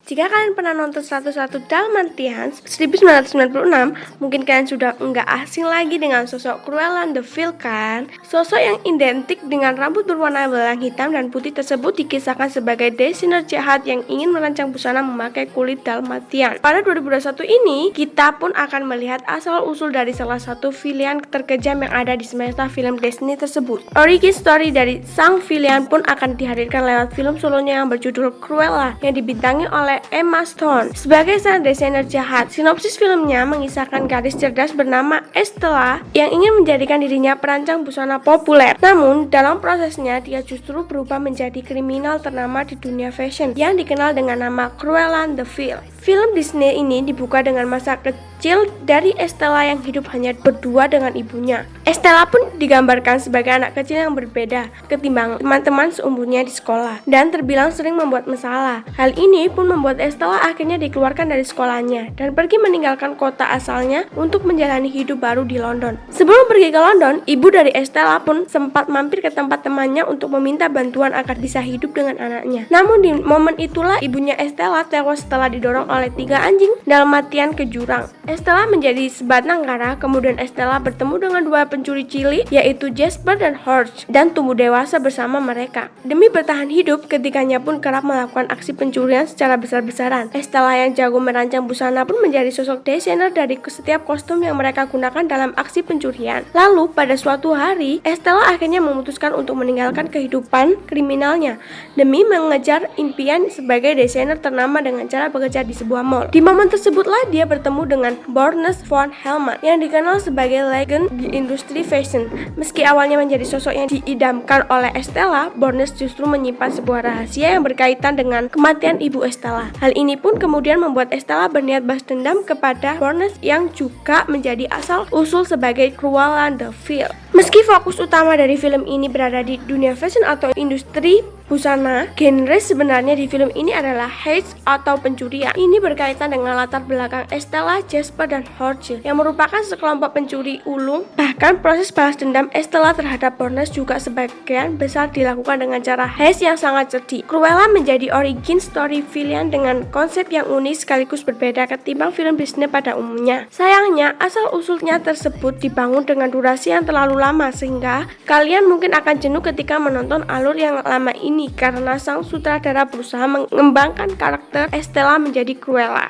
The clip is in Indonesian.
Jika kalian pernah nonton 101 Dalmatians 1996, mungkin kalian sudah nggak asing lagi dengan sosok Cruella de Vil kan? Sosok yang identik dengan rambut berwarna belang hitam dan putih tersebut dikisahkan sebagai desainer jahat yang ingin merancang busana memakai kulit Dalmatian. Pada 2021 ini, kita pun akan melihat asal-usul dari salah satu villain terkejam yang ada di semesta film Disney tersebut. Origin story dari sang villain pun akan dihadirkan lewat film solonya yang berjudul Cruella yang dibintangi oleh Emma Stone sebagai sang desainer jahat. Sinopsis filmnya mengisahkan gadis cerdas bernama Estella yang ingin menjadikan dirinya perancang busana populer. Namun, dalam prosesnya dia justru berubah menjadi kriminal ternama di dunia fashion yang dikenal dengan nama Cruella de Vil. Film Disney ini dibuka dengan masa kecil dari Estella yang hidup hanya berdua dengan ibunya. Estella pun digambarkan sebagai anak kecil yang berbeda ketimbang teman-teman seumurnya di sekolah dan terbilang sering membuat masalah. Hal ini pun membuat Estella akhirnya dikeluarkan dari sekolahnya dan pergi meninggalkan kota asalnya untuk menjalani hidup baru di London. Sebelum pergi ke London, ibu dari Estella pun sempat mampir ke tempat temannya untuk meminta bantuan agar bisa hidup dengan anaknya. Namun di momen itulah ibunya Estella tewas setelah didorong oleh 3 anjing Dalmatian ke jurang. Estella menjadi sebatang kara, kemudian Estella bertemu dengan 2 pencuri cilik yaitu Jasper dan George dan tumbuh dewasa bersama mereka. Demi bertahan hidup, ketiganya pun kerap melakukan aksi pencurian secara besar-besaran. Estella yang jago merancang busana pun menjadi sosok desainer dari setiap kostum yang mereka gunakan dalam aksi pencurian. Lalu pada suatu hari, Estella akhirnya memutuskan untuk meninggalkan kehidupan kriminalnya demi mengejar impian sebagai desainer ternama dengan cara bekerja di sebuah mall. Di momen tersebutlah dia bertemu dengan Bornes von Helmont yang dikenal sebagai legend di industri fashion. Meski awalnya menjadi sosok yang diidamkan oleh Estella, Bornes justru menyimpan sebuah rahasia yang berkaitan dengan kematian ibu Estella. Hal ini pun kemudian membuat Estella berniat balas dendam kepada Bornes yang juga menjadi asal-usul sebagai Cruella de Vil. Meski fokus utama dari film ini berada di dunia fashion atau industri busana, genre sebenarnya di film ini adalah heist atau pencurian. Ini berkaitan dengan latar belakang Estella, Jasper, dan George yang merupakan sekelompok pencuri ulung. Bahkan proses balas dendam Estella terhadap Bornes juga sebagian besar dilakukan dengan cara heist yang sangat cerdik. Cruella menjadi origin story villain dengan konsep yang unik sekaligus berbeda ketimbang film Disney pada umumnya. Sayangnya, asal-usulnya tersebut dibangun dengan durasi yang terlalu lama sehingga kalian mungkin akan jenuh ketika menonton alur yang lama ini karena sang sutradara berusaha mengembangkan karakter Estella menjadi Cruella.